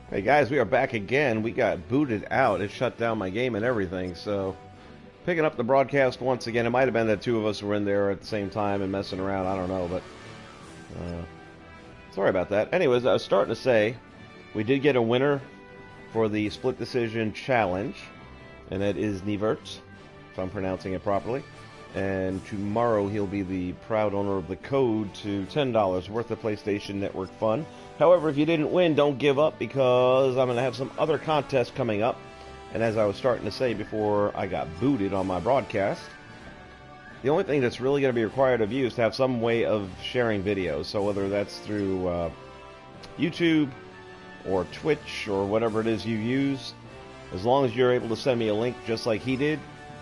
Hey guys, we are back again. We got booted out. It shut down my game and everything. So, picking up the broadcast once again. It might have been that two of us were in there at the same time and messing around. I don't know, but uh, sorry about that. Anyways, I was starting to say we did get a winner for the split decision challenge, and that is Nevert, if I'm pronouncing it properly. And tomorrow he'll be the proud owner of the code to $10 worth of PlayStation Network fun. However, if you didn't win, don't give up because I'm going to have some other contests coming up. And as I was starting to say before I got booted on my broadcast, the only thing that's really going to be required of you is to have some way of sharing videos. So whether that's through YouTube or Twitch or whatever it is you use, as long as you're able to send me a link just like he did,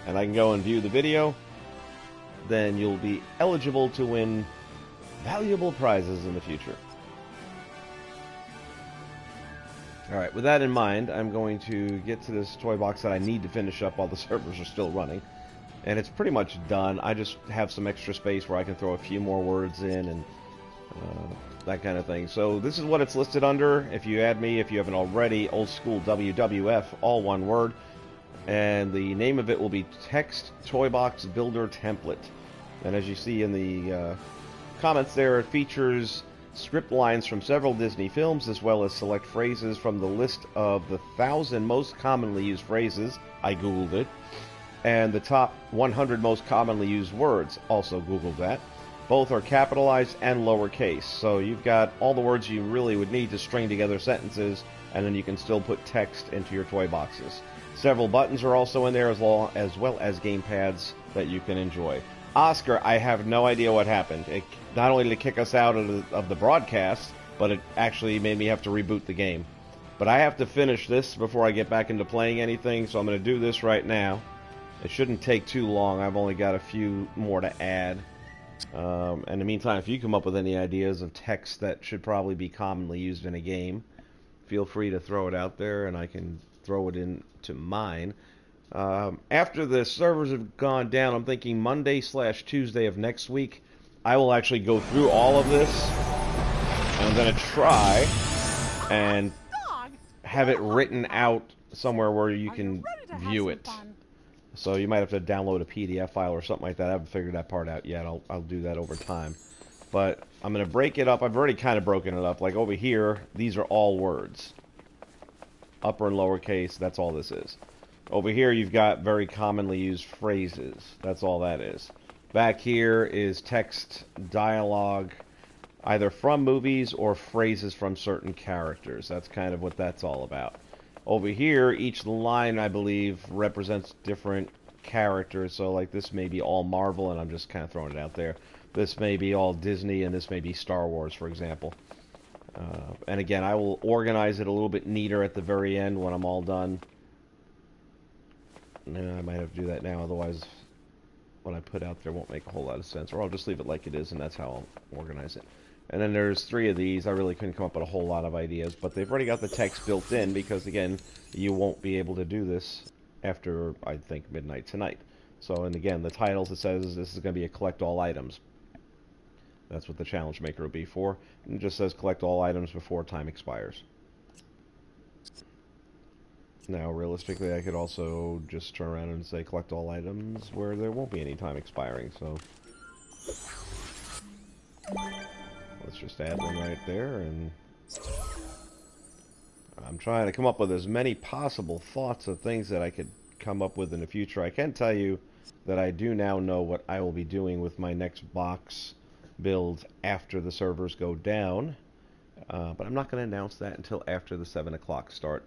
and I can go and view the video, then you'll be eligible to win valuable prizes in the future. Alright, with that in mind, I'm going to get to this toy box that I need to finish up while the servers are still running. And it's pretty much done. I just have some extra space where I can throw a few more words in and that kind of thing. So this is what it's listed under. If you add me, if you haven't already, old school WWF, all one word. And the name of it will be Text Toy Box Builder Template. And as you see in the comments there, it features script lines from several Disney films, as well as select phrases from the list of the 1,000 most commonly used phrases. I Googled it. And the top 100 most commonly used words. Also Googled that. Both are capitalized and lowercase. So you've got all the words you really would need to string together sentences, and then you can still put text into your toy boxes. Several buttons are also in there, as well as game pads that you can enjoy. Oscar, I have no idea what happened. It not only did it kick us out of the broadcast, but it actually made me have to reboot the game. But I have to finish this before I get back into playing anything, so I'm going to do this right now. It shouldn't take too long. I've only got a few more to add. In the meantime, if you come up with any ideas of text that should probably be commonly used in a game, feel free to throw it out there, and I can throw it into mine. After the servers have gone down, I'm thinking Monday/Tuesday of next week, I will actually go through all of this. And I'm going to try and have it written out somewhere where you can view it. So you might have to download a PDF file or something like that. I haven't figured that part out yet. I'll do that over time. But I'm going to break it up. I've already kind of broken it up. Like over here, these are all words. Upper and lowercase, that's all this is. Over here, you've got very commonly used phrases. That's all that is. Back here is text, dialogue, either from movies or phrases from certain characters. That's kind of what that's all about. Over here, each line, I believe, represents different characters. So, like, this may be all Marvel, and I'm just kind of throwing it out there. This may be all Disney, and this may be Star Wars, for example. And again, I will organize it a little bit neater at the very end when I'm all done. I might have to do that now, otherwise what I put out there won't make a whole lot of sense. Or I'll just leave it like it is, and that's how I'll organize it. And then there's 3 of these. I really couldn't come up with a whole lot of ideas, but they've already got the text built in because, again, you won't be able to do this after, I think, midnight tonight. So, and again, the titles, it says this is going to be a collect all items. That's what the challenge maker will be for. And it just says collect all items before time expires. Now, realistically, I could also just turn around and say collect all items where there won't be any time expiring, so let's just add one right there, and I'm trying to come up with as many possible thoughts of things that I could come up with in the future. I can tell you that I do now know what I will be doing with my next box build after the servers go down, but I'm not going to announce that until after the 7 o'clock start.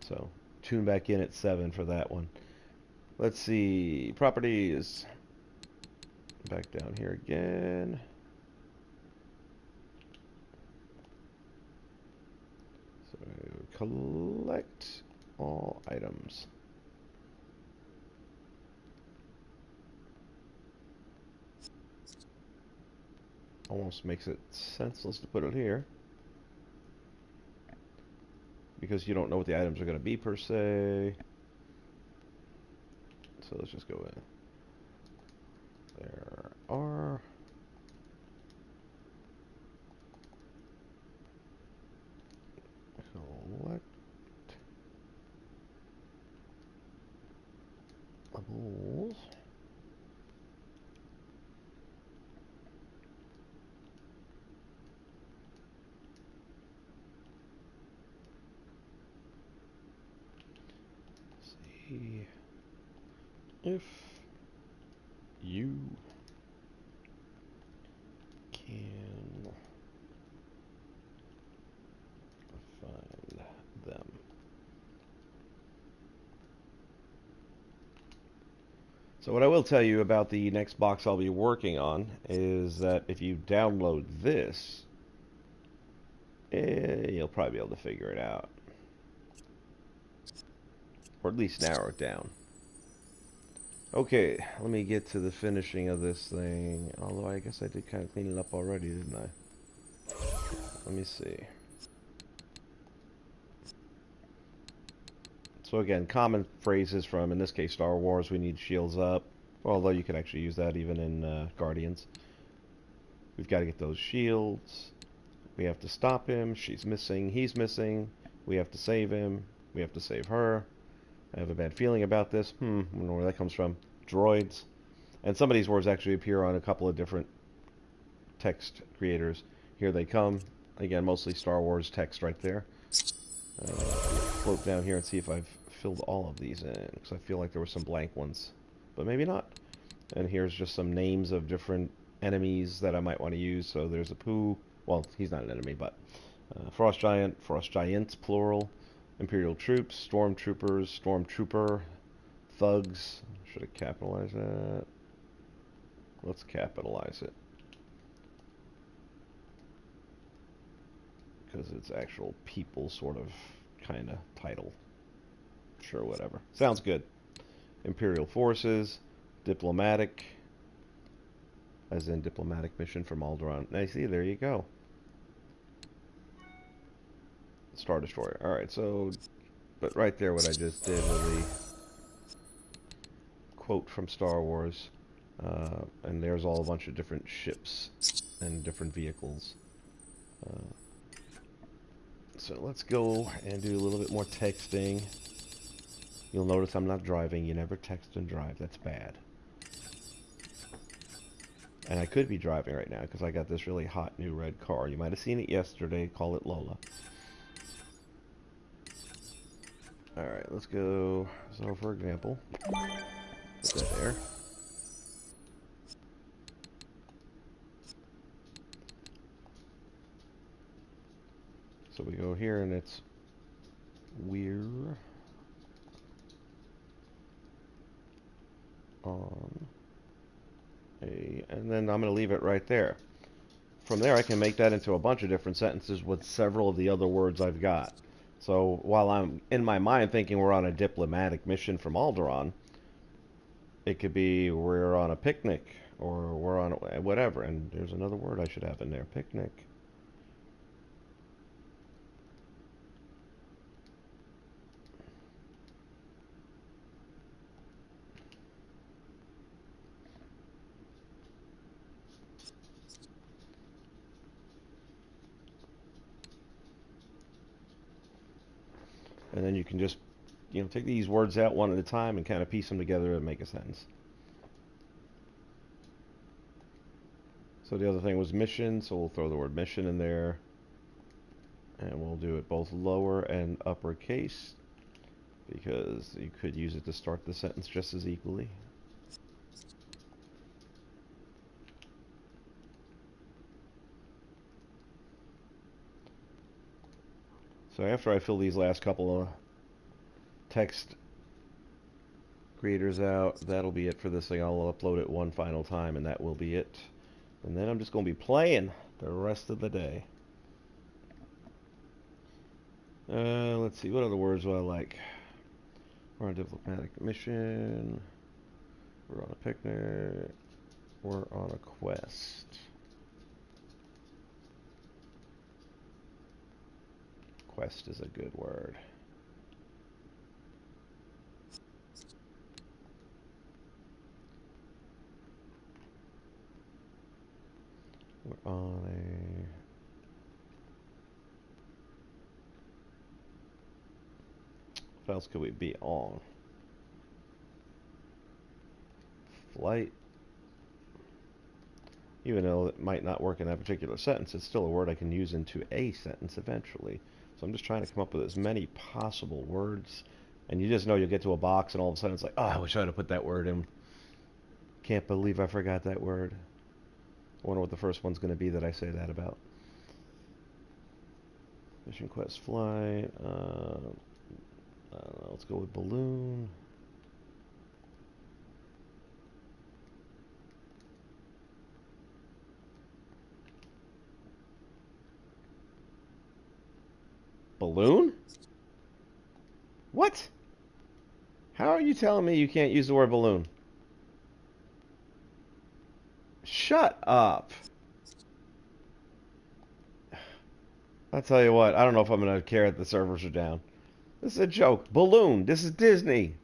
So tune back in at 7 for that one. Let's see, properties. Back down here again. So collect all items. Almost makes it senseless to put it here, because you don't know what the items are going to be per se. So let's just go in. There are If you can find them. So what I will tell you about the next box I'll be working on is that if you download this, you'll probably be able to figure it out. Or at least narrow it down. Okay, let me get to the finishing of this thing. Although I guess I did kind of clean it up already, didn't I? Let me see. So again, common phrases from, in this case, Star Wars, we need shields up. Although you could actually use that even in Guardians. We've got to get those shields. We have to stop him. She's missing. He's missing. We have to save him. We have to save her. I have a bad feeling about this. I don't know where that comes from. Droids. And some of these words actually appear on a couple of different text creators. Here they come. Again, mostly Star Wars text right there. Float down here and see if I've filled all of these in, because I feel like there were some blank ones. But maybe not. And here's just some names of different enemies that I might want to use. So there's a Pooh. Well, he's not an enemy, but Frost Giant, Frost Giants, plural. Imperial Troops, Stormtroopers, Stormtrooper, Thugs. Should I capitalize that? Let's capitalize it. Because it's actual people sort of kind of title. Sure, whatever. Sounds good. Imperial Forces, Diplomatic, as in diplomatic mission from Alderaan. I see, there you go. Star Destroyer. Alright, so, but right there what I just did was the quote from Star Wars. And there's all a bunch of different ships and different vehicles. So let's go and do a little bit more texting. You'll notice I'm not driving. You never text and drive. That's bad. And I could be driving right now because I got this really hot new red car. You might have seen it yesterday. Call it Lola. Alright, let's go. So, for example, put that there. So we go here and it's we're on a, and then I'm going to leave it right there. From there I can make that into a bunch of different sentences with several of the other words I've got. So while I'm in my mind thinking we're on a diplomatic mission from Alderaan, it could be we're on a picnic or we're on a, whatever. And there's another word I should have in there, picnic. And then you can just, take these words out one at a time and kind of piece them together and make a sentence. So the other thing was mission, so we'll throw the word mission in there. And we'll do it both lower and uppercase, because you could use it to start the sentence just as equally. So after I fill these last couple of text creators out, that'll be it for this thing. I'll upload it one final time and that will be it. And then I'm just going to be playing the rest of the day. Let's see, what other words do I like? We're on a diplomatic mission. We're on a picnic. We're on a quest. Quest is a good word. We're on a... What else could we be on? Flight. Even though it might not work in that particular sentence, it's still a word I can use into a sentence eventually. So I'm just trying to come up with as many possible words And you just know you'll get to a box and all of a sudden it's like, oh, I wish I'd have put that word in. Can't believe I forgot that word. I wonder what the first one's going to be that I say that about. Mission Quest Flight. I don't know, let's go with balloon. Balloon? What? How are you telling me you can't use the word balloon? Shut up. I'll tell you what, I don't know if I'm going to care that the servers are down. This is a joke. Balloon. This is Disney.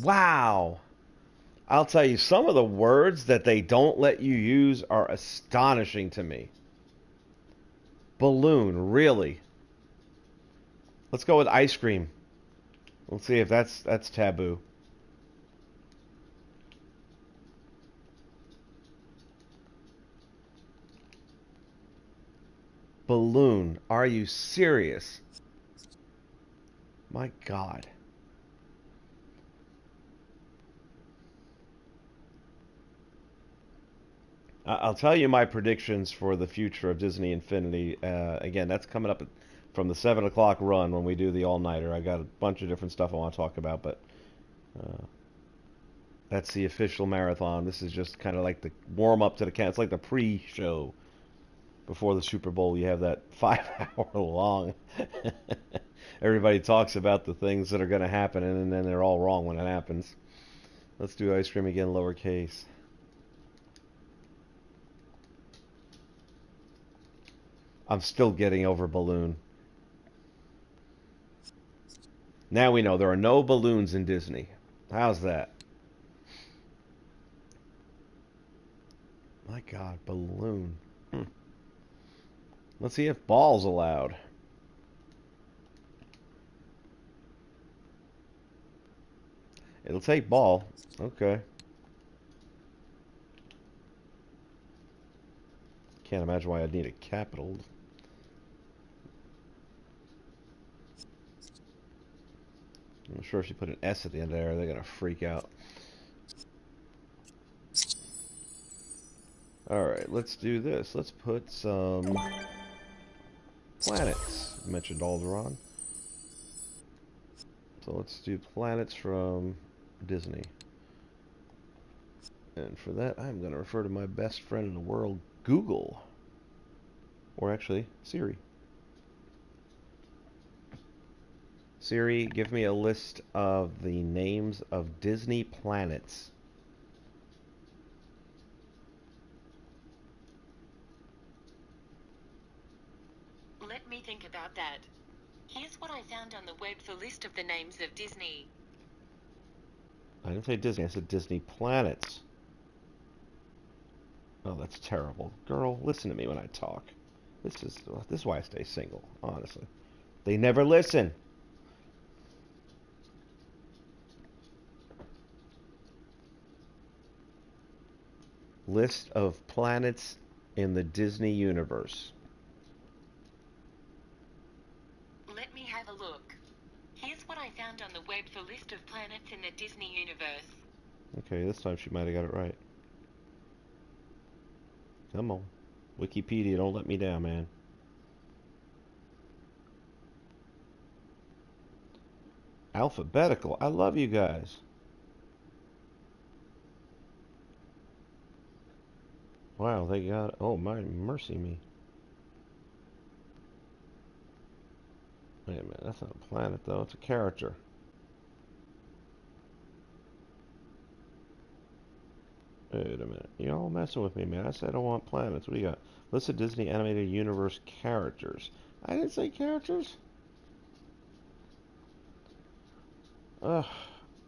Wow. I'll tell you, some of the words that they don't let you use are astonishing to me. Balloon, really? Let's go with ice cream. Let's see if that's taboo. Balloon. Are you serious? My God. I'll tell you my predictions for the future of Disney Infinity. Again, that's coming up from the 7 o'clock run when we do the all-nighter. I got a bunch of different stuff I want to talk about, but uh, that's the official marathon. This is just kind of like the warm-up to the It's like the pre-show before the Super Bowl. You have that 5 hour long. Everybody talks about the things that are going to happen, and then they're all wrong when it happens. Let's do ice cream again, lowercase. I'm still getting over balloon. Now we know there are no balloons in Disney. How's that? My God, balloon. Let's see if ball's allowed. It'll take ball. Okay. Can't imagine why I'd need a capital. I'm sure if you put an S at the end there, they're going to freak out. Alright, let's do this. Let's put some planets. I mentioned Alderaan. So let's do planets from Disney. And for that, I'm going to refer to my best friend in the world, Google. Or actually, Siri. Siri, give me a list of the names of Disney planets. Let me think about that. Here's what I found on the web for list of the names of Disney. I didn't say Disney, I said Disney planets. Oh, that's terrible. Girl, listen to me when I talk. This is why I stay single, honestly. They never listen. List of planets in the Disney universe. Let me have a look. Here's what I found on the web for list of planets in the Disney universe. Okay, this time she might have got it right. Come on. Wikipedia, don't let me down, man. Alphabetical. I love you guys. Wow, they got... Oh, my mercy me. Wait a minute, that's not a planet, though. It's a character. Wait a minute. You're all messing with me, man. I said I don't want planets. What do you got? List of Disney Animated Universe characters. I didn't say characters. Ugh.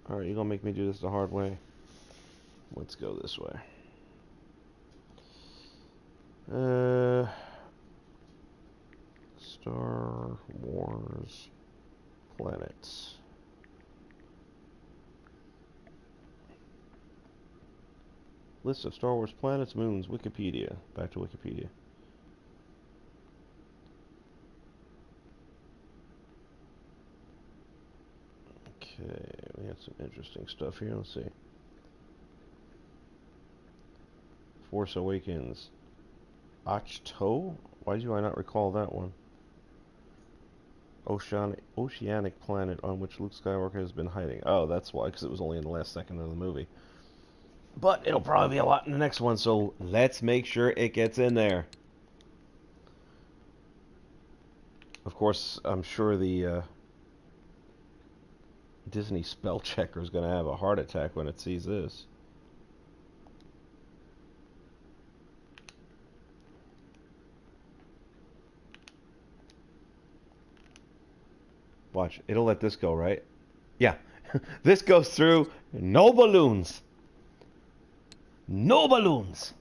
Alright, you're gonna make me do this the hard way. Let's go this way. Star Wars planets. List of Star Wars planets, moons, Wikipedia. Back to Wikipedia. Okay, we had some interesting stuff here. Let's see. Force Awakens. Achto? Why do I not recall that one? Oceanic planet on which Luke Skywalker has been hiding. Oh, that's why, because it was only in the last second of the movie. But it'll probably be a lot in the next one, so let's make sure it gets in there. Of course, I'm sure the Disney spell checker is going to have a heart attack when it sees this. Watch, it'll let this go, right? Yeah, this goes through. No balloons. No balloons.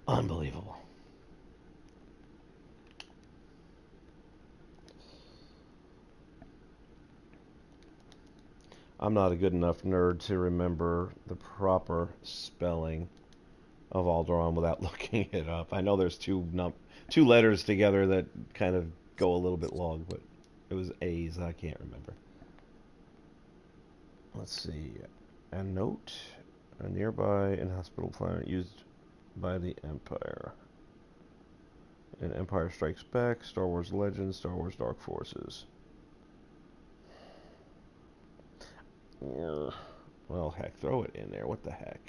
Unbelievable. I'm not a good enough nerd to remember the proper spelling of Alderaan without looking it up. I know there's two letters together that kind of go a little bit long, but it was A's. I can't remember. Let's see. A note. A nearby inhospitable planet used by the Empire. In Empire Strikes Back, Star Wars Legends, Star Wars Dark Forces. Well, heck, throw it in there. What the heck?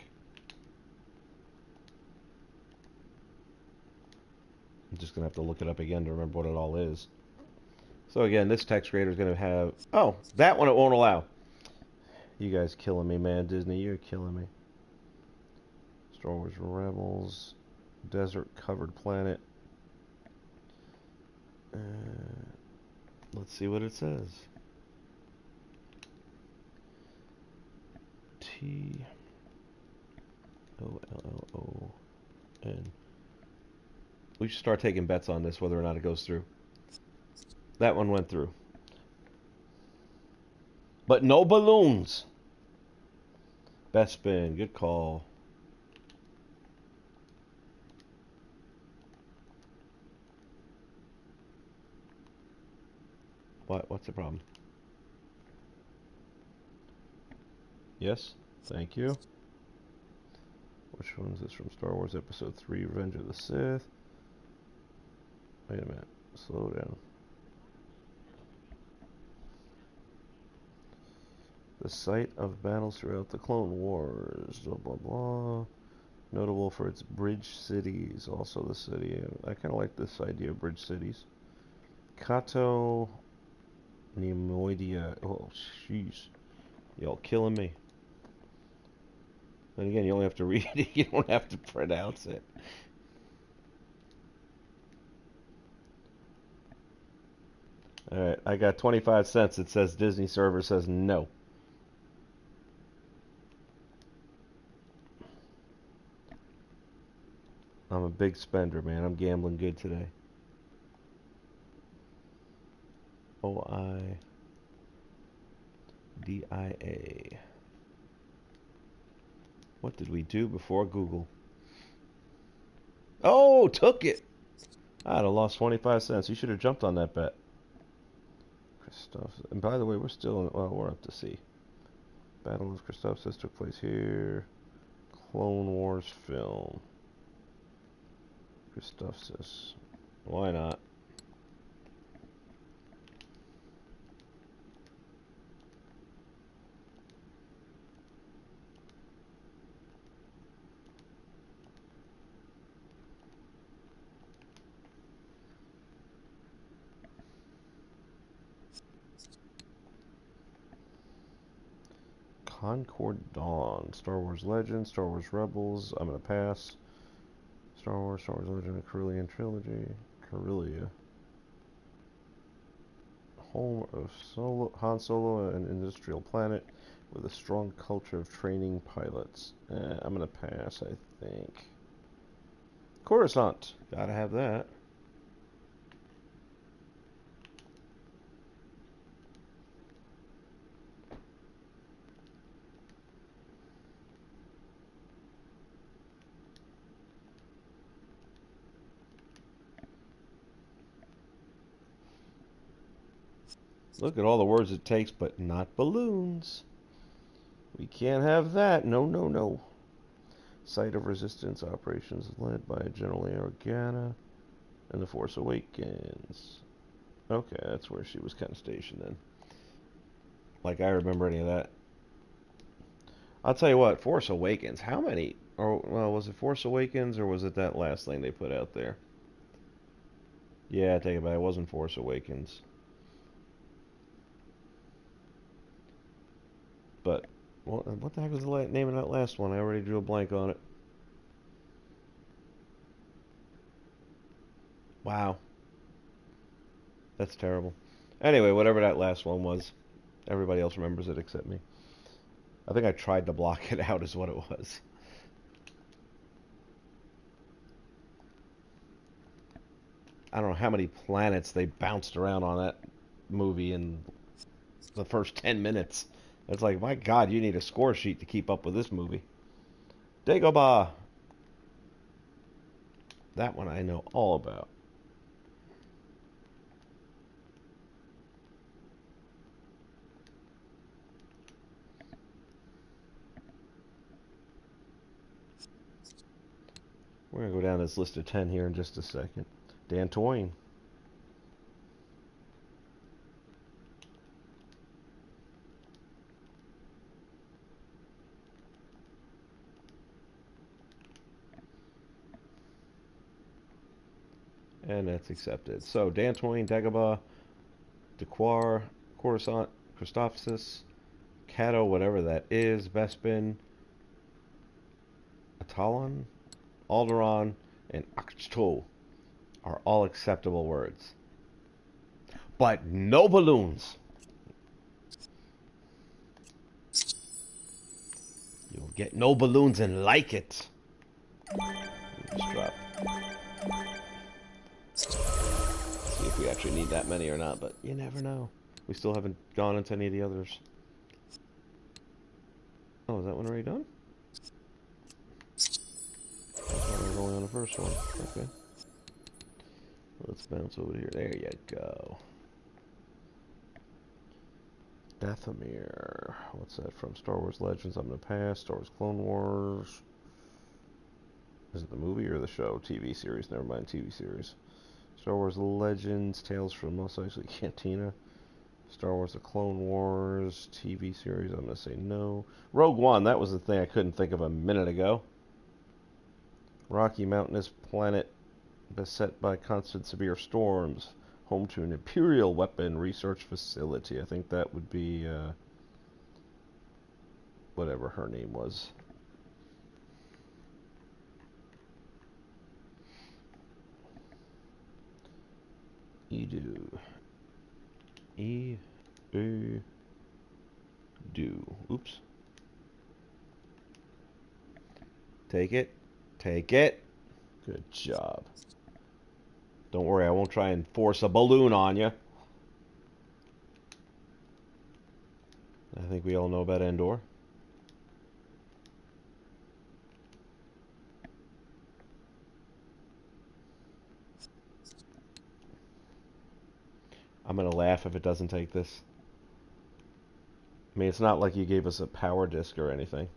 I'm just going to have to look it up again to remember what it all is. So again, this text creator is going to have... Oh, that one it won't allow. You guys killing me, man. Disney, you're killing me. Star Wars Rebels. Desert-covered planet. Let's see what it says. T-O-L-L-O-N. We should start taking bets on this, whether or not it goes through. That one went through. But no balloons. Best spin. Good call. What? What's the problem? Yes? Thank you. Which one is this from? Star Wars Episode 3, Revenge of the Sith. Wait a minute. Slow down. The site of battles throughout the Clone Wars. Blah, blah, blah. Notable for its bridge cities. Also the city. I kind of like this idea of bridge cities. Kato. Neimoidia. Oh, jeez. Y'all killing me. And again, you only have to read it. You don't have to pronounce it. Alright, I got 25 cents. It says Disney server says no. I'm a big spender, man. I'm gambling good today. OIDIA. What did we do before Google? Oh, took it. I'd have lost 25 cents. You should have jumped on that bet. Christoph. And by the way, we're still in, well, we're up to sea. Battle of Christophsis took place here. Clone Wars film. Christophsis. Why not? Concord Dawn. Star Wars Legends, Star Wars Rebels. I'm going to pass. Star Wars Legend, a Corellian trilogy. Corellia. Home of Han Solo, an industrial planet with a strong culture of training pilots. I'm going to pass, I think. Coruscant. Gotta have that. Look at all the words it takes, but not balloons. We can't have that. No, no, no. Site of Resistance operations led by General Organa and The Force Awakens. Okay, that's where she was kind of stationed then. Like I remember any of that. I'll tell you what, Force Awakens. How many? Or well, was it Force Awakens or was it that last thing they put out there? Yeah, I take it back. It wasn't Force Awakens. But what the heck was the name of that last one? I already drew a blank on it. Wow, that's terrible. Anyway, whatever that last one was, everybody else remembers it except me. I think I tried to block it out is what it was. I don't know how many planets they bounced around on that movie in the first 10 minutes. It's like, my God, you need a score sheet to keep up with this movie. Dagobah! That one I know all about. We're going to go down this list of 10 here in just a second. Dantooine. And that's accepted. So, Dantooine, Dagobah, Dakwar, Coruscant, Christophsis, Cato, whatever that is, Bespin, Atalon, Alderaan, and Ahch-To are all acceptable words. But no balloons. You'll get no balloons and like it. Just drop. See if we actually need that many or not, but you never know. We still haven't gone into any of the others. Oh, is that one already done? I thought I was only on the first one. Okay. Let's bounce over here. There you go. Dathomir. What's that from? Star Wars Legends. I'm in the past. Star Wars Clone Wars. Is it the movie or the show? TV series. Never mind, TV series. Star Wars Legends. Tales from Mos Eisley Cantina. Star Wars The Clone Wars. TV series. I'm going to say no. Rogue One. That was the thing I couldn't think of a minute ago. Rocky Mountainous planet beset by constant severe storms. Home to an Imperial weapon research facility. I think that would be whatever her name was. Edu. E-U-Do. Oops. Take it. Take it. Good job. Don't worry, I won't try and force a balloon on you. I think we all know about Endor. I'm going to laugh if it doesn't take this. I mean, it's not like you gave us a power disc or anything.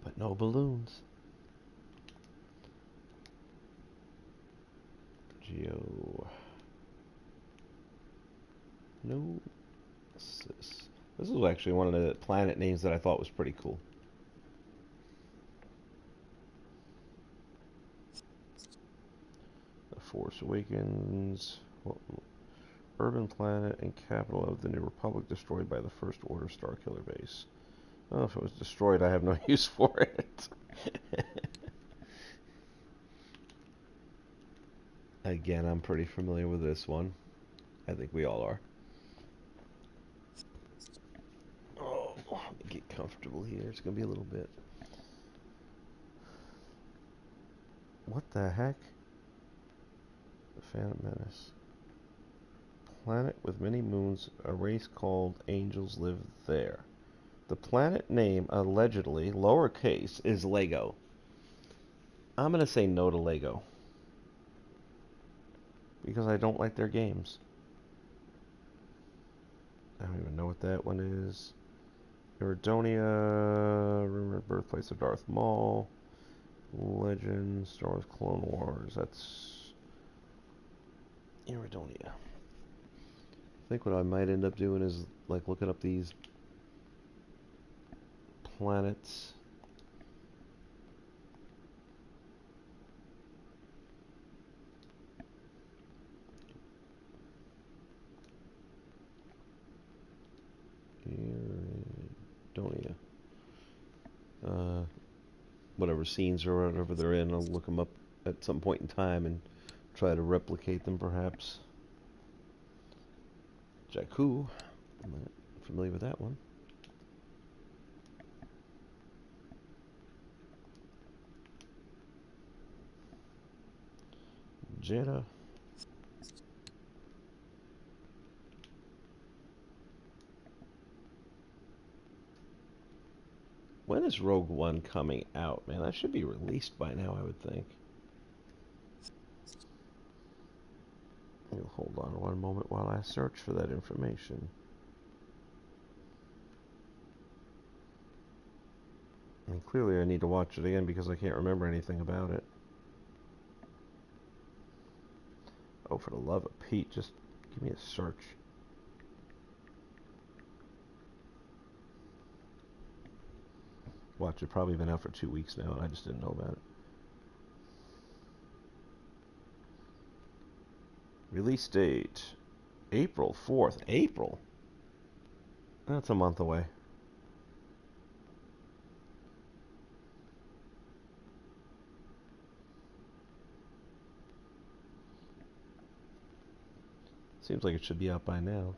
But no balloons. Geo. No. This is actually one of the planet names that I thought was pretty cool. The Force Awakens. Urban planet and capital of the New Republic destroyed by the First Order Starkiller base. Oh, if it was destroyed, I have no use for it. Again, I'm pretty familiar with this one. I think we all are. Oh, let me get comfortable here. It's going to be a little bit. What the heck? The Phantom Menace. planet with many moons. A race called Angels live there. The planet name, allegedly, lowercase, is Lego. I'm going to say no to Lego. Because I don't like their games. I don't even know what that one is. Iridonia, rumored birthplace of Darth Maul. Legends, Star Wars Clone Wars. That's Iridonia. I think what I might end up doing is like looking up these planets. Iridonia. Whatever scenes or whatever they're in, I'll look them up at some point in time and try to replicate them, perhaps. Jakku. I'm not familiar with that one. Jeddah. When is Rogue One coming out, man? That should be released by now, I would think. You'll hold on one moment while I search for that information. And clearly I need to watch it again because I can't remember anything about it. Oh, for the love of Pete, just give me a search. Watch, it's probably been out for 2 weeks now and I just didn't know about it. Release date, April 4th. April? That's a month away. Seems like it should be out by now.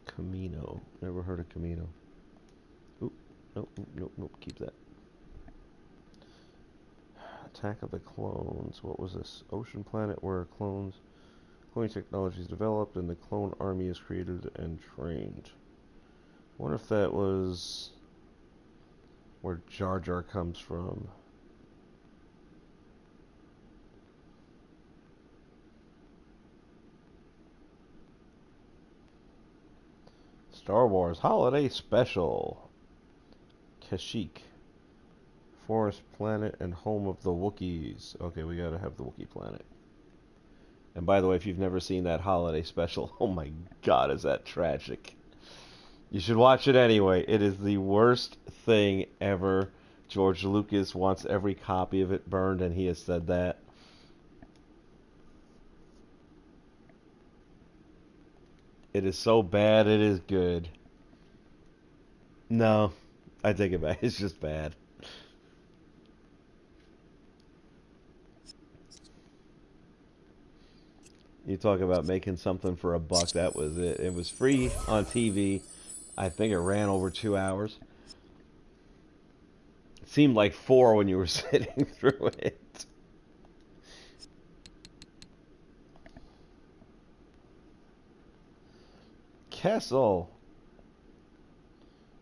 Camino. Never heard of Camino. Oop. Nope. Keep that. Attack of the Clones. What was this? Ocean planet where cloning technology is developed and the clone army is created and trained. I wonder if that was where Jar Jar comes from. Star Wars Holiday Special. Kashyyyk. Forest planet and home of the Wookiees. Okay, we gotta have the Wookiee planet. And by the way, if you've never seen that holiday special, oh my god, is that tragic. You should watch it anyway. It is the worst thing ever. George Lucas wants every copy of it burned, and he has said that. It is so bad, it is good. No, I take it back. It's just bad. You talk about making something for $1. That was it. It was free on TV. I think it ran over 2 hours. It seemed like 4 when you were sitting through it. Kessel.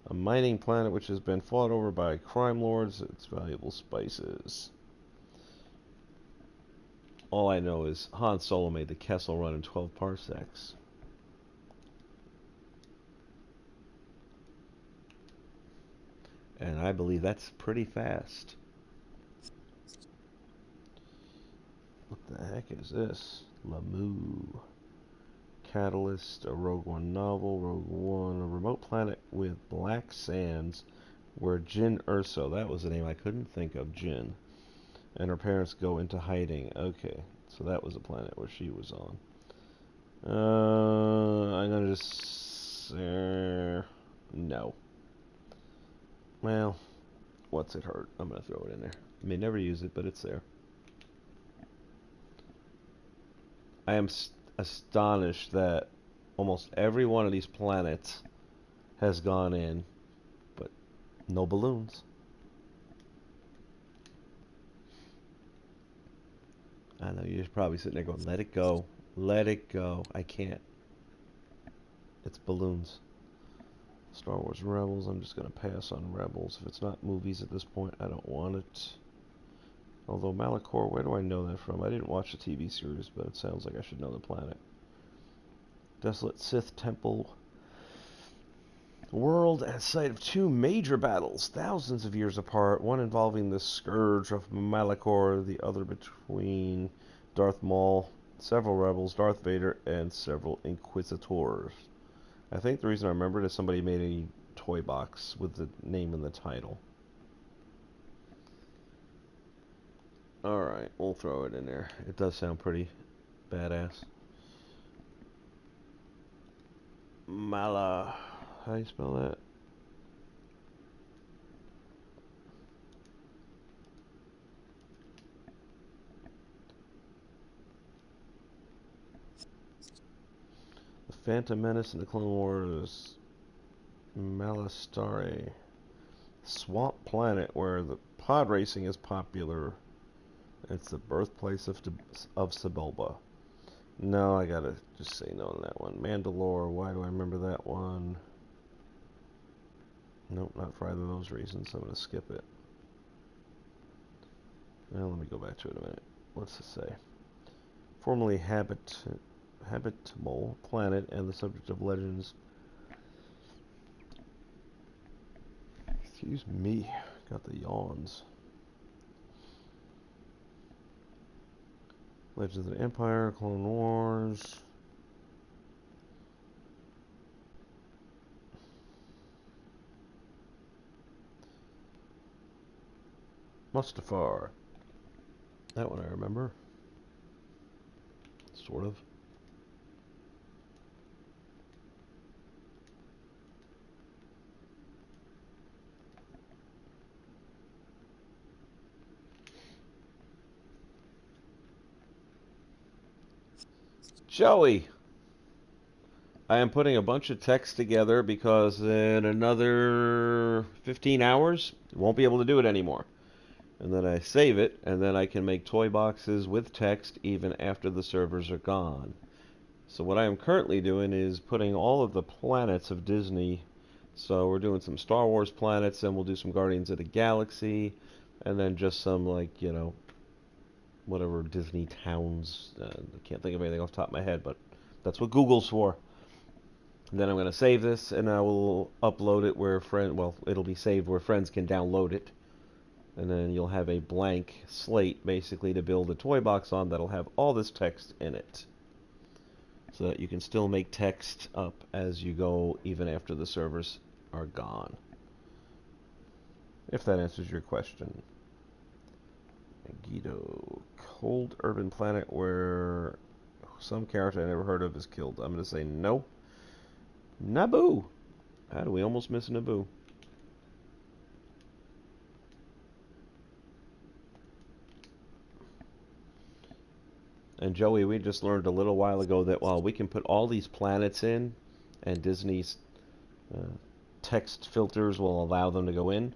A mining planet which has been fought over by crime lords. Its valuable spices. All I know is Han Solo made the Kessel run in 12 parsecs. And I believe that's pretty fast. What the heck is this? Lamu. Catalyst, a Rogue One novel. Rogue One, a remote planet with black sands where Jyn Erso, that was the name I couldn't think of, Jyn, and her parents go into hiding. Okay, so that was a planet where she was on. I'm gonna just no. Well, what's it hurt? I'm gonna throw it in there. May never use it, but it's there. I am astonished that almost every one of these planets has gone in, but no balloons. I know you're probably sitting there going, let it go. Let it go. I can't. It's balloons. Star Wars Rebels. I'm just going to pass on Rebels. If it's not movies at this point, I don't want it. Although Malachor, where do I know that from? I didn't watch the TV series, but it sounds like I should know the planet. Desolate Sith Temple world as site of two major battles, thousands of years apart, one involving the Scourge of Malachor, the other between Darth Maul, several rebels, Darth Vader, and several Inquisitors. I think the reason I remember it is somebody made a toy box with the name and the title. Alright, we'll throw it in there. It does sound pretty badass. Mala. How do you spell that? The Phantom Menace and the Clone Wars. Malastare. Swamp planet where the pod racing is popular. It's the birthplace of Sebulba. No, I gotta just say no to that one. Mandalore, why do I remember that one? Nope, not for either of those reasons. I'm gonna skip it. Well, let me go back to it a minute. What's it say? Formerly habitable planet and the subject of legends. Excuse me, got the yawns. Legends of the Empire, Clone Wars. Mustafar. That one I remember. Sort of. Joey! I am putting a bunch of text together because in another 15 hours, I won't be able to do it anymore. And then I save it, and then I can make toy boxes with text even after the servers are gone. So what I am currently doing is putting all of the planets of Disney. So we're doing some Star Wars planets, and we'll do some Guardians of the Galaxy, and then just some, like, you know, whatever Disney towns. I can't think of anything off the top of my head, but that's what Google's for. And then I'm going to save this, and I will upload it where it'll be saved where friends can download it. And then you'll have a blank slate, basically, to build a toy box on that'll have all this text in it. So that you can still make text up as you go, even after the servers are gone. If that answers your question. Megiddo. Cold urban planet where some character I never heard of is killed. I'm going to say no. Naboo! How do we almost miss Naboo? And Joey, we just learned a little while ago that while we can put all these planets in, and Disney's text filters will allow them to go in,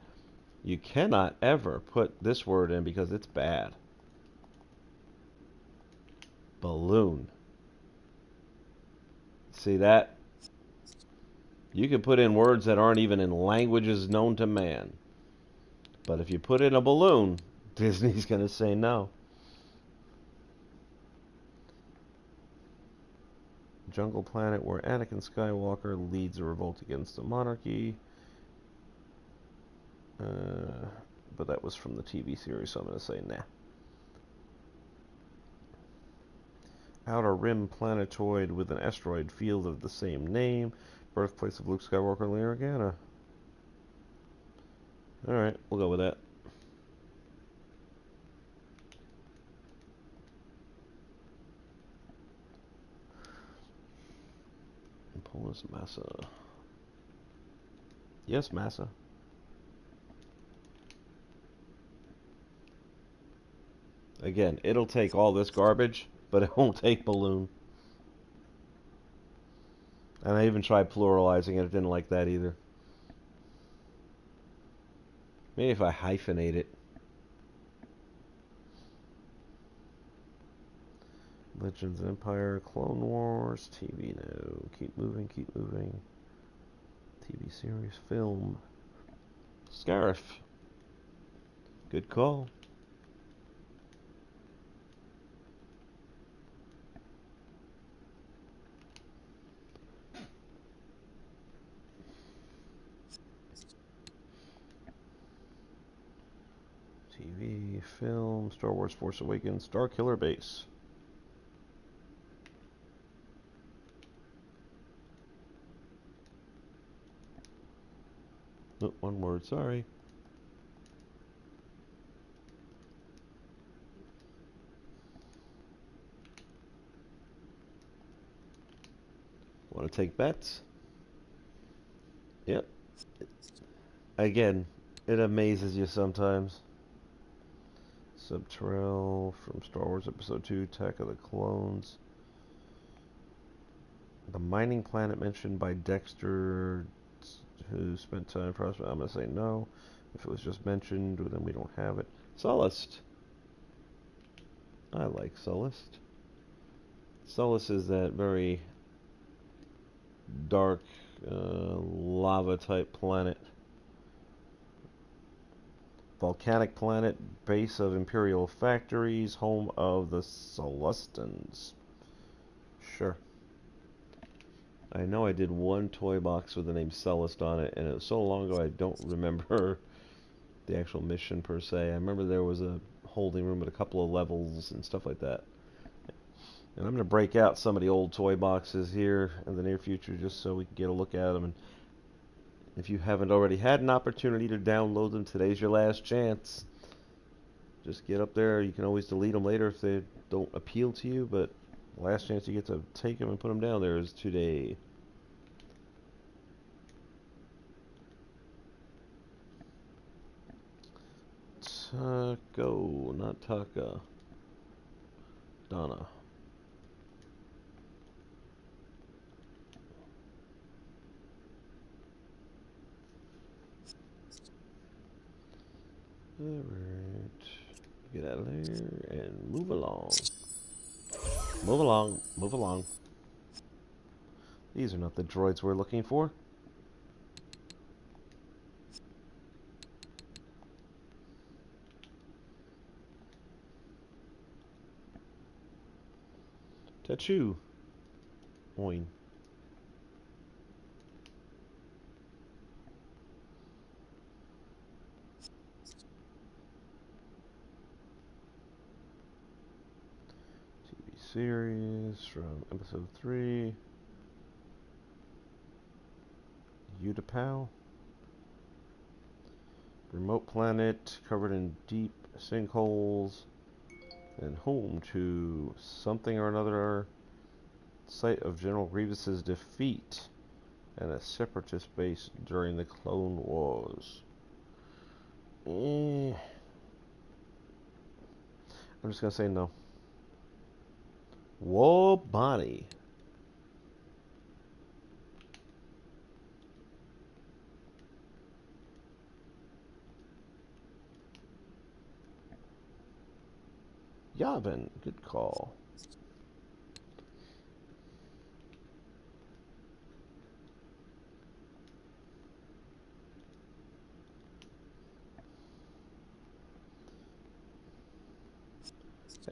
you cannot ever put this word in because it's bad. Balloon. See that? You can put in words that aren't even in languages known to man. But if you put in a balloon, Disney's going to say no. Jungle planet where Anakin Skywalker leads a revolt against the monarchy. But that was from the TV series, so I'm going to say nah. Outer Rim planetoid with an asteroid field of the same name. Birthplace of Luke Skywalker and Leia Organa. Alright, we'll go with that. Polis Massa. Yes, Massa. Again, it'll take all this garbage, but it won't take balloon. And I even tried pluralizing it. It didn't like that either. Maybe if I hyphenate it. Legends Empire, Clone Wars, TV, no. Keep moving, keep moving. TV series, film. Scarif. Good call. TV, film, Star Wars Force Awakens, Star Killer Base. Oh, one word, sorry. Want to take bets? Yep. Again, it amazes you sometimes. Subterrell from Star Wars Episode 2, Attack of the Clones. The mining planet mentioned by Dexter, who spent time prospecting. I'm going to say no. If it was just mentioned, then we don't have it. Sullust. I like Sullust. Sullust is that very dark lava type planet. Volcanic planet, base of Imperial factories, home of the Sullustans. Sure. I know I did one toy box with the name Sullust on it, and it was so long ago I don't remember the actual mission per se. I remember there was a holding room with a couple of levels and stuff like that. And I'm going to break out some of the old toy boxes here in the near future just so we can get a look at them. And if you haven't already had an opportunity to download them, today's your last chance. Just get up there. You can always delete them later if they don't appeal to you, but the last chance you get to take them and put them down there is today. Taco, not Taka. Donna. Alright. Get out of there and move along. Move along. Move along. These are not the droids we're looking for. Tachu. Oin. TV series from episode 3. Utapau. Remote planet covered in deep sinkholes and home to something or another. Site of General Grievous's defeat and a separatist base during the Clone Wars. I'm just gonna say no. Whoa, Bonnie. Yavin, good call.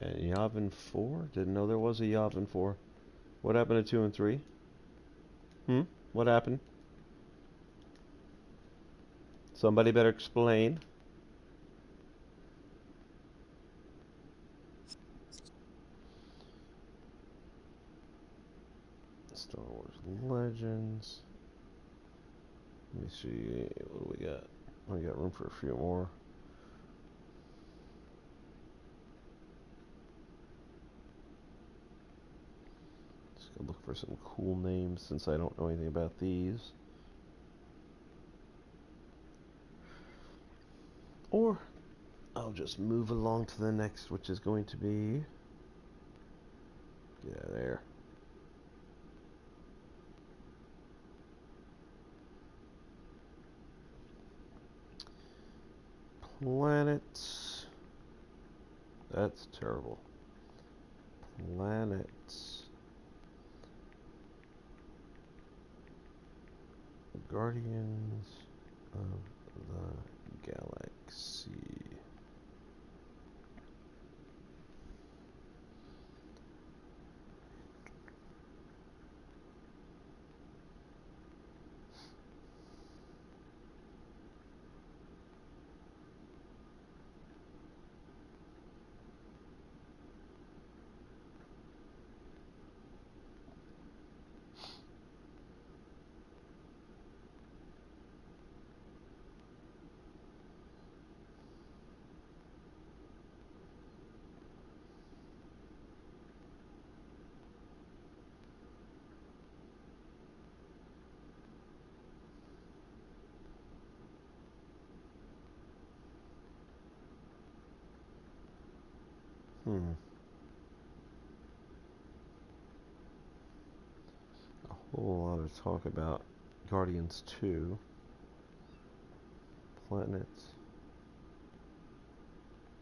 And Yavin 4? Didn't know there was a Yavin 4. What happened to 2 and 3? What happened? Somebody better explain. Star Wars Legends. Let me see. What do we got? We got room for a few more. Just gonna look for some cool names since I don't know anything about these. Or I'll just move along to the next, which is going to be... Get out of there. Planets. That's terrible. Planets. Guardians of the Galaxy. A whole lot of talk about Guardians 2. Planets.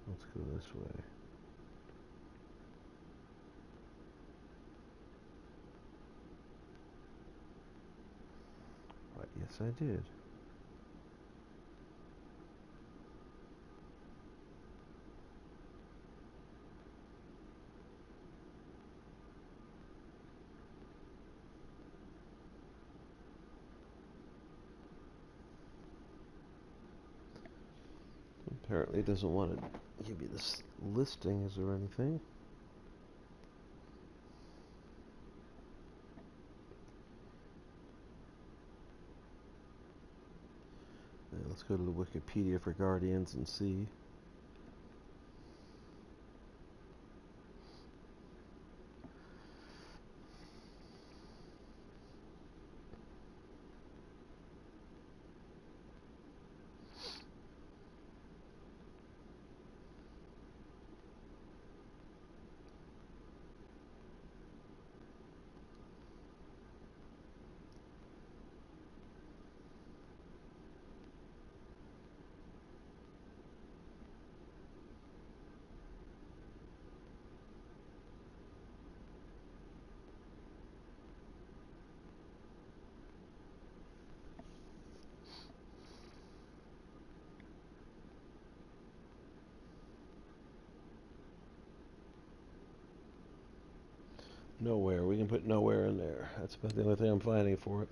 Let's go this way. Right, yes I did. Apparently it doesn't want to give you this listing. Is there anything? Let's go to the Wikipedia for Guardians and see. Nowhere. We can put nowhere in there. That's about the only thing I'm finding for it.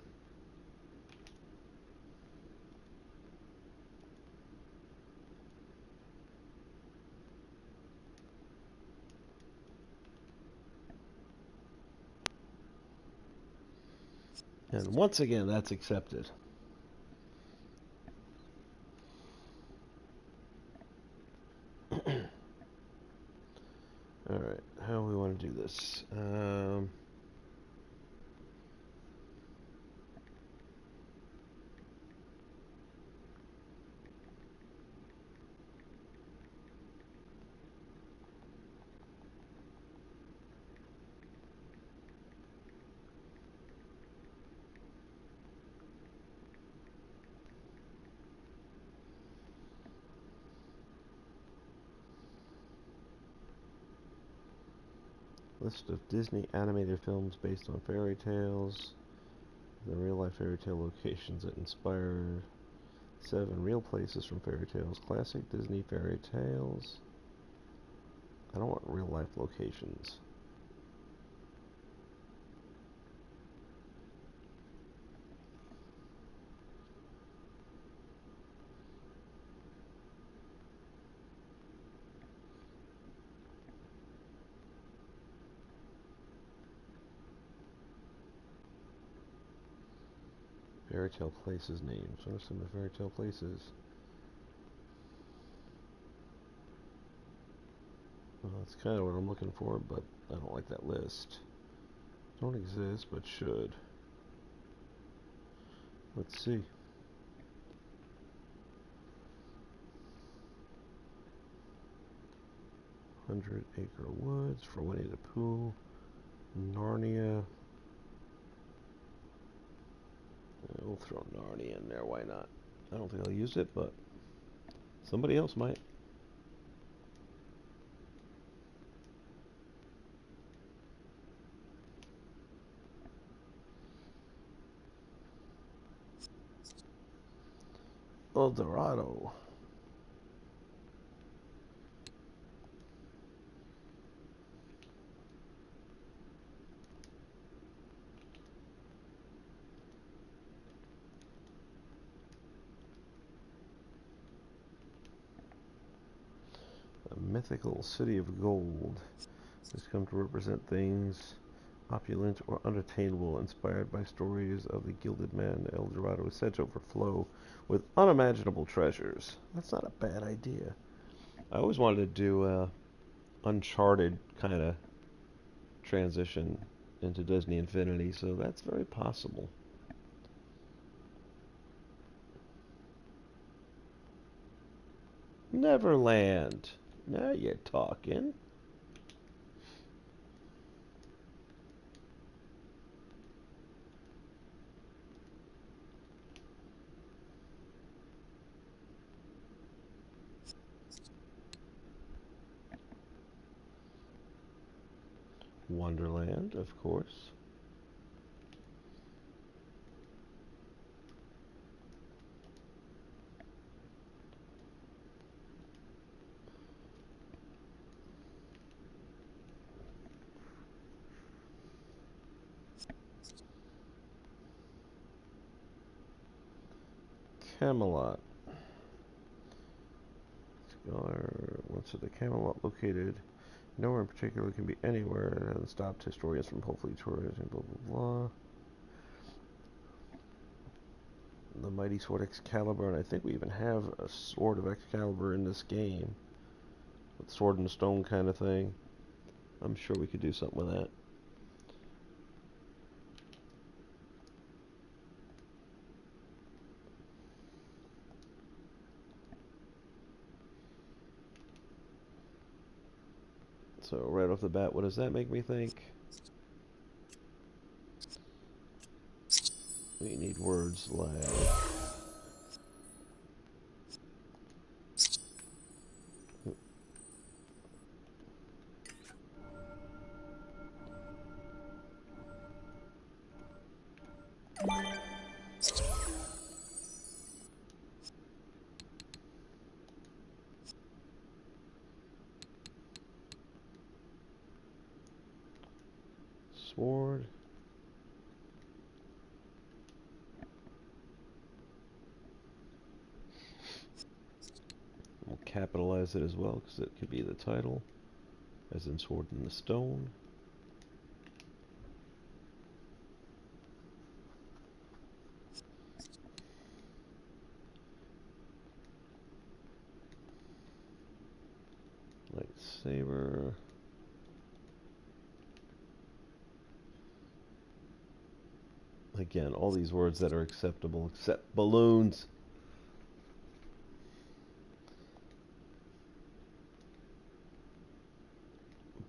And once again, that's accepted. Alright, how do we want to do this? List of Disney animated films based on fairy tales. The real-life fairy tale locations that inspired 7 real places from fairy tales. Classic Disney fairy tales. I don't want real-life locations. Fairy tale places names. What are some of the fairy tale places? Well, that's kind of what I'm looking for, but I don't like that list. Don't exist, but should. Let's see. 100 Acre Woods for Winnie the Pooh. Narnia. We'll throw Narnia in there, why not? I don't think I'll use it, but somebody else might. Dorado. A mythical city of gold has come to represent things opulent or unattainable, inspired by stories of the Gilded Man. El Dorado is said to overflow with unimaginable treasures. That's not a bad idea. I always wanted to do a Uncharted kind of transition into Disney Infinity, so that's very possible. Neverland. Now you're talking. Wonderland, of course. Camelot. Once at the Camelot located, nowhere in particular can be anywhere. It hasn't stopped historians from hopefully tourism, blah blah blah. The mighty sword Excalibur, and I think we even have a sword of Excalibur in this game. With sword and stone kind of thing. I'm sure we could do something with that. So right off the bat, what does that make me think? We need words like sword. We'll capitalize it as well because it could be the title, as in Sword in the Stone. Lightsaber. Again, all these words that are acceptable except balloons.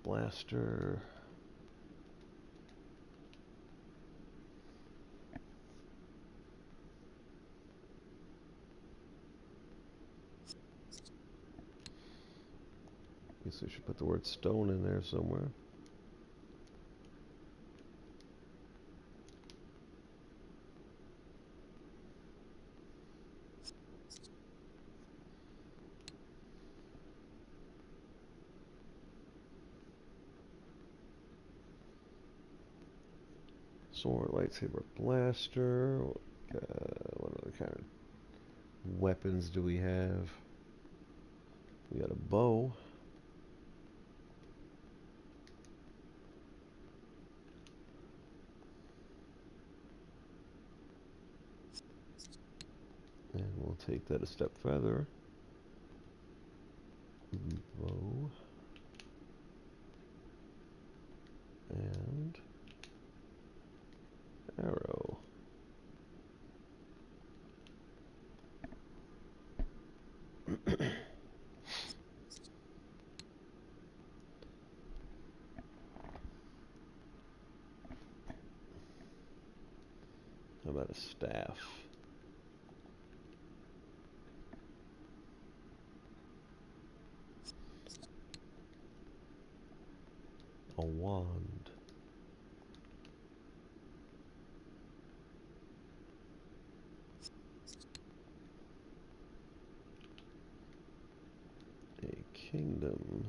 Blaster. Guess we should put the word stone in there somewhere. Sword, lightsaber, blaster. What other kind of weapons do we have? We got a bow. And we'll take that a step further. Bow. And arrow. How about a staff? A wand. Kingdom.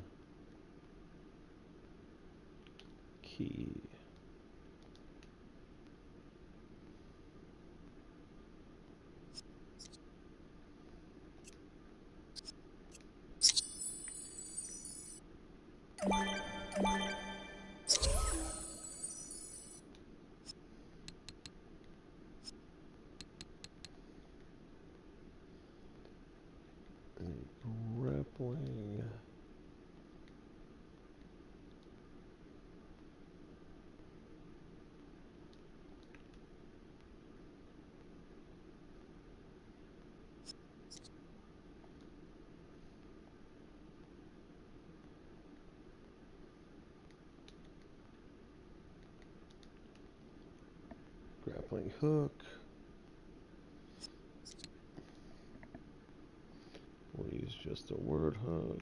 Key. Grappling. Grappling hook. We'll use just a word hook.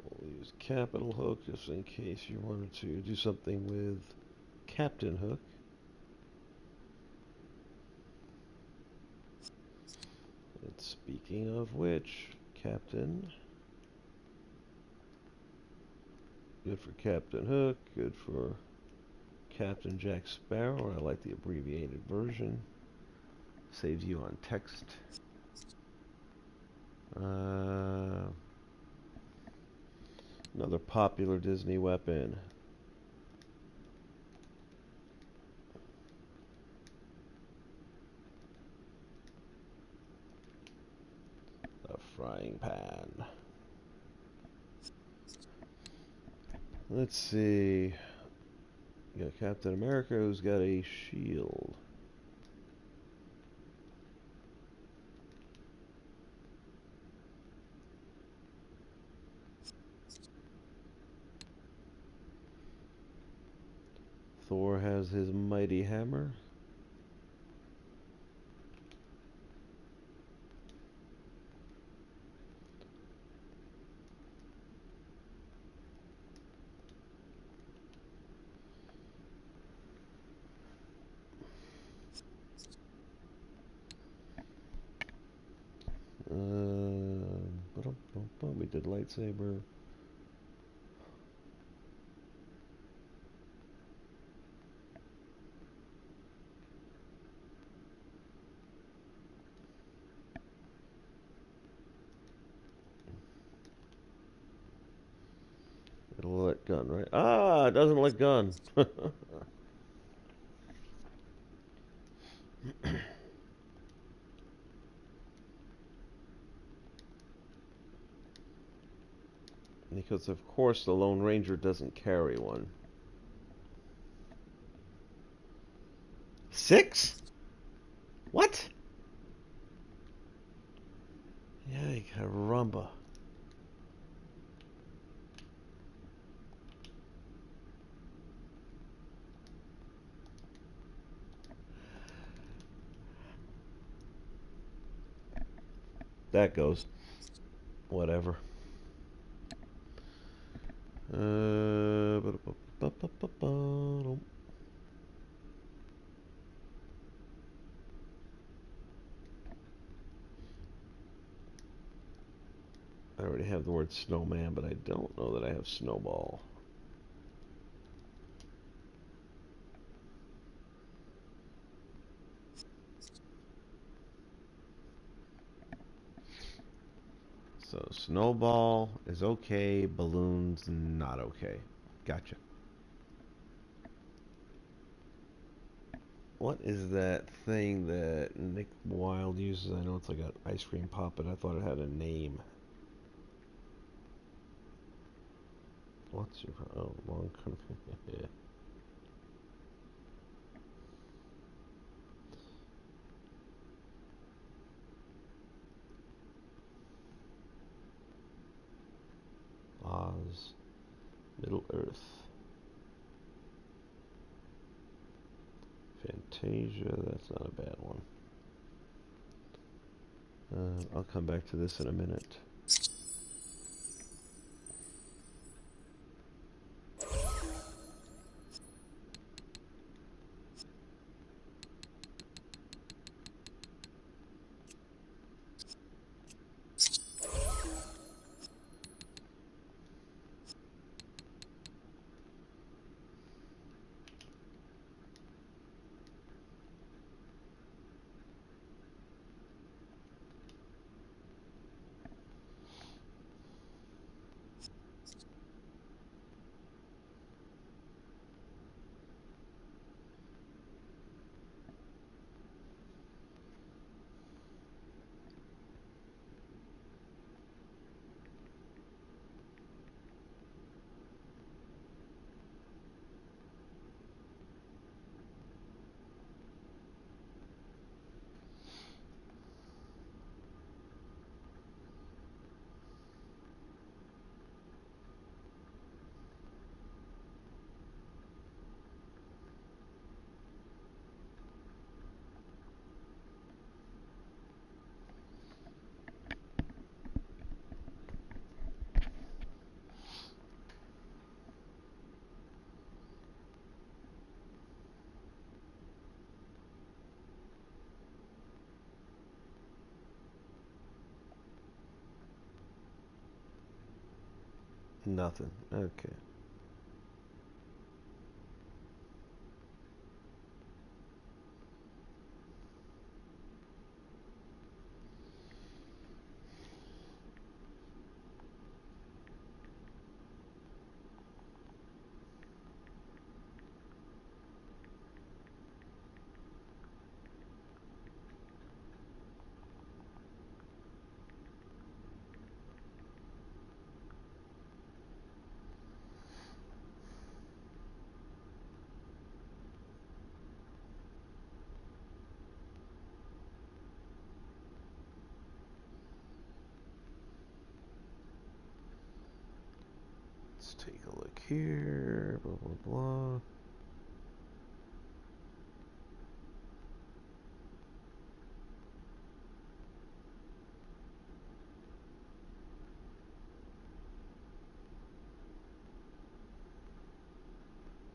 We'll use capital hook just in case you wanted to do something with captain hook. And speaking of which, captain. Good for Captain Hook, good for Captain Jack Sparrow. I like the abbreviated version. Saves you on text. Another popular Disney weapon. A frying pan. Let's see. You got Captain America who's got a shield. Thor has his mighty hammer. We did lightsaber. It'll let gun, right? Ah, it doesn't let gun. Because of course the Lone Ranger doesn't carry one. 6? What? Yay, caramba. That goes. Whatever. I already have the word snowman, but I don't know that I have snowball. So snowball is okay, balloons not okay. Gotcha. What is that thing that Nick Wilde uses? I know it's like an ice cream pop, but I thought it had a name. What's your... Oh, wrong country. Oz. Middle Earth. Fantasia, that's not a bad one. I'll come back to this in a minute. Nothing. Okay. Let's take a look here. Blah, blah, blah.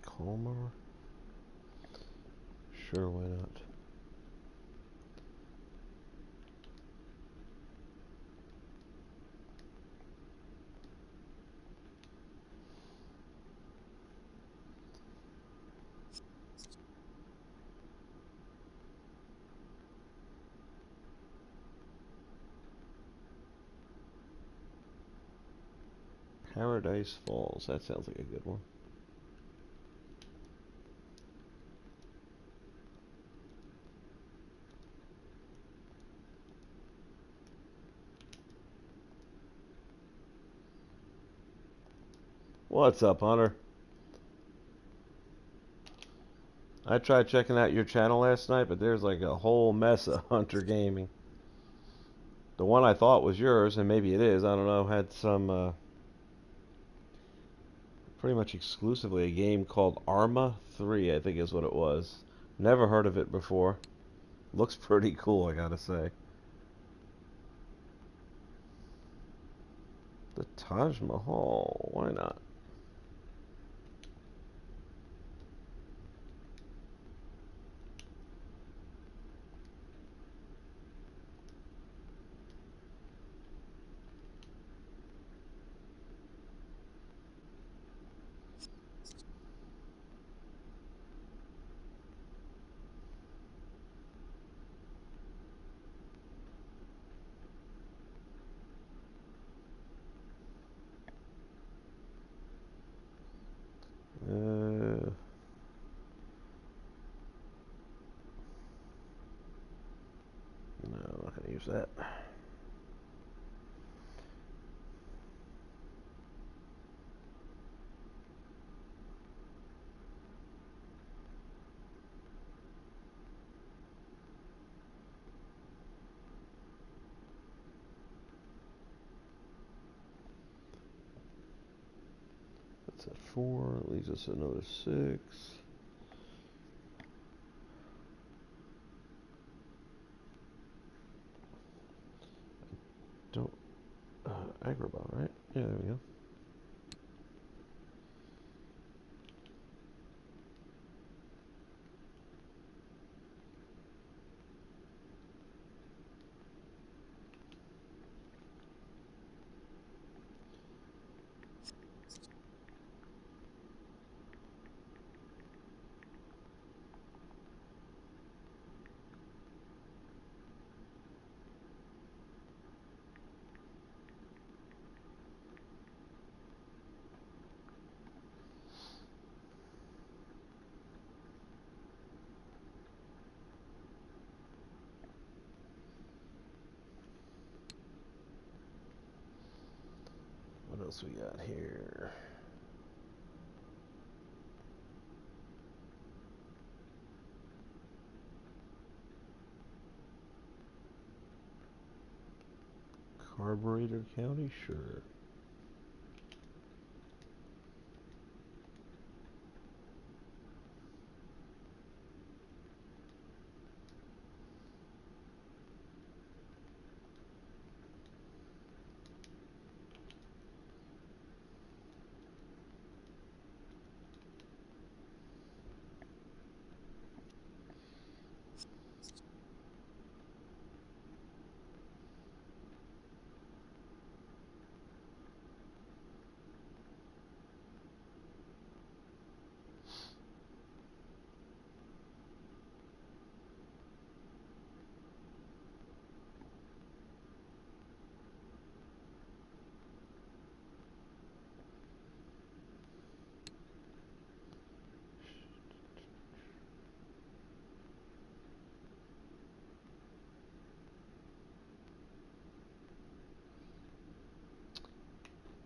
Colmar? Sure, why not? Paradise Falls. That sounds like a good one. What's up, Hunter? I tried checking out your channel last night, but there's like a whole mess of Hunter Gaming. The one I thought was yours, and maybe it is, I don't know, had some, pretty much exclusively a game called Arma 3, I think is what it was. Never heard of it before. Looks pretty cool, I gotta say. The Taj Mahal, why not? No, I'm not gonna use that. That's at 4, leaves us another 6. Don't, Agrabah, right? Yeah, there we go. What else we got here? Carburetor County? Sure.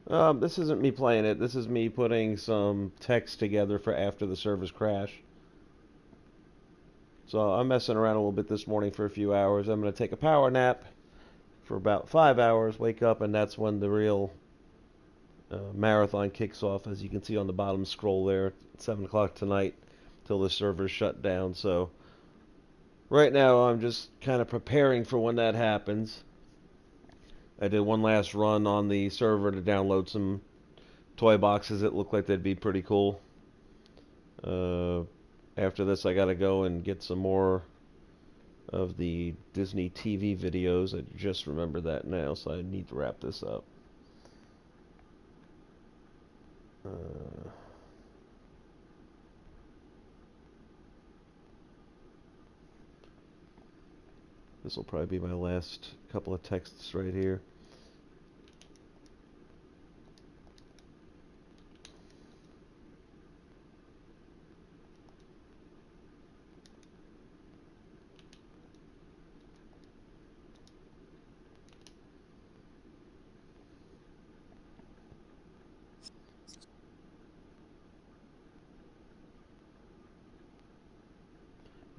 This isn't me playing it. This is me putting some text together for after the servers crash. So I'm messing around a little bit this morning for a few hours. I'm going to take a power nap for about 5 hours, wake up, and that's when the real marathon kicks off. As you can see on the bottom scroll there, 7 o'clock tonight till the servers shut down. So right now I'm just kind of preparing for when that happens. I did one last run on the server to download some toy boxes that look like they'd be pretty cool. After this, I gotta go and get some more of the Disney TV videos. I just remembered that now, so I need to wrap this up. This will probably be my last couple of texts right here.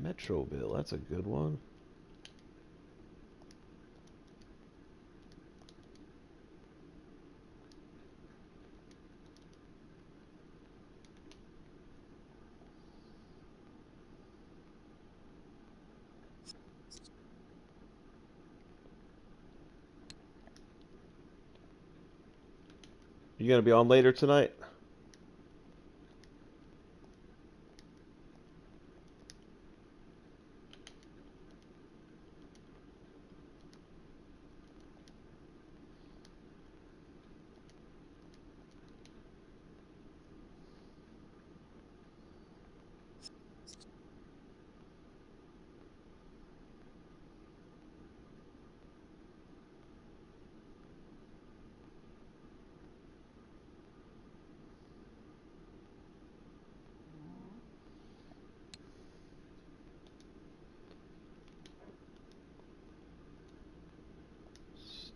Metroville, that's a good one. You gonna be on later tonight?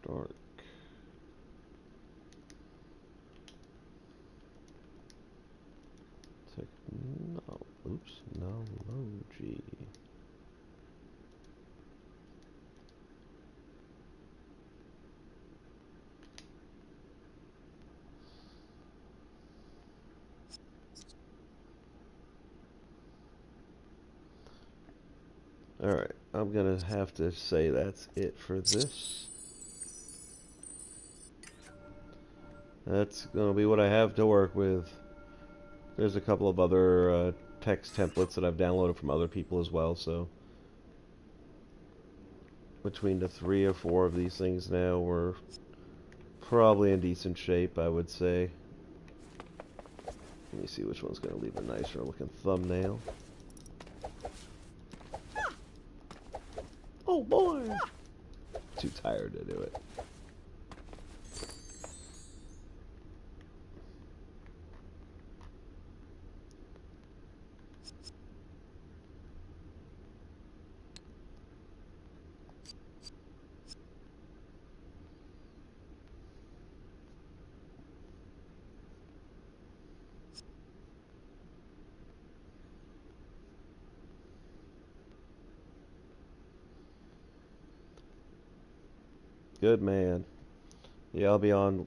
Stark. No, oops, no emoji. Alright, I'm gonna have to say that's it for this. That's gonna be what I have to work with. There's a couple of other text templates that I've downloaded from other people as well, so between the 3 or 4 of these things now, we're probably in decent shape, I would say. Let me see which one's going to leave a nicer looking thumbnail. Oh boy! Too tired to do it. Good man. Yeah, I'll be on,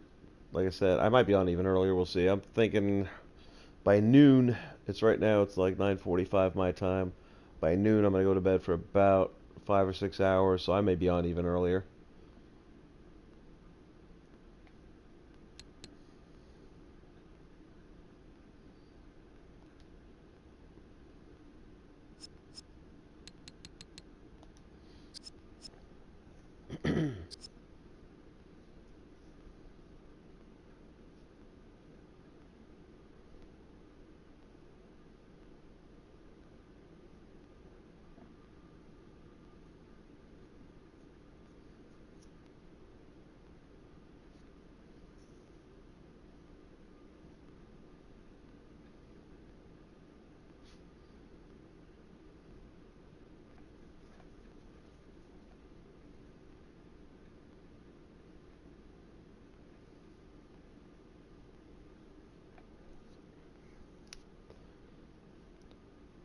like I said, I might be on even earlier, we'll see. I'm thinking by noon, it's right now, it's like 9:45 my time. By noon, I'm going to go to bed for about 5 or 6 hours, so I may be on even earlier.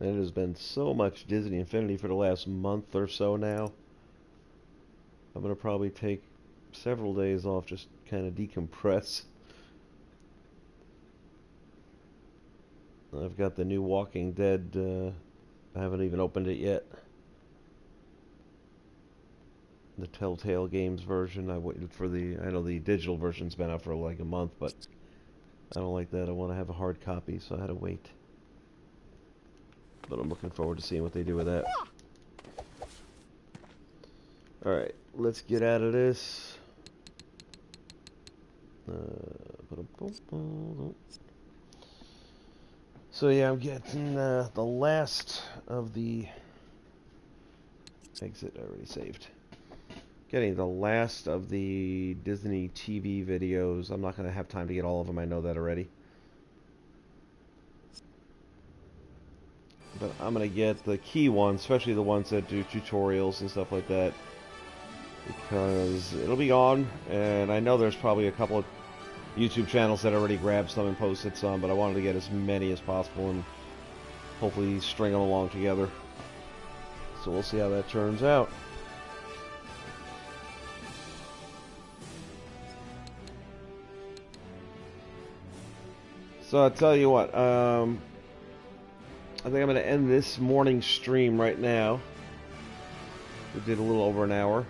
And it has been so much Disney Infinity for the last month or so now. I'm going to probably take several days off, just kind of decompress. I've got the new Walking Dead, I haven't even opened it yet. The Telltale Games version. I waited for I know the digital version's been out for like a month, but I don't like that. I want to have a hard copy, so I had to wait. But I'm looking forward to seeing what they do with that. Alright, let's get out of this. So yeah, I'm getting the last of the exit. I already saved. Getting the last of the Disney TV videos. I'm not going to have time to get all of them. I know that already. But I'm going to get the key ones, especially the ones that do tutorials and stuff like that, because it'll be on, and I know there's probably a couple of YouTube channels that already grabbed some and posted some, but I wanted to get as many as possible and hopefully string them along together. So we'll see how that turns out. So I'll tell you what, I think I'm going to end this morning stream right now. We did a little over an hour,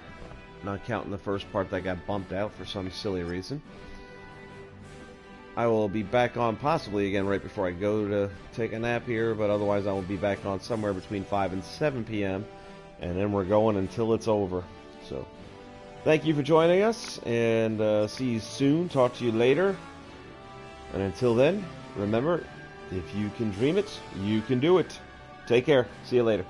not counting the first part that got bumped out for some silly reason. I will be back on possibly again right before I go to take a nap here, but otherwise I will be back on somewhere between 5 and 7 p.m. and then we're going until it's over. So thank you for joining us, and see you soon. Talk to you later. And until then, remember, if you can dream it, you can do it. Take care. See you later.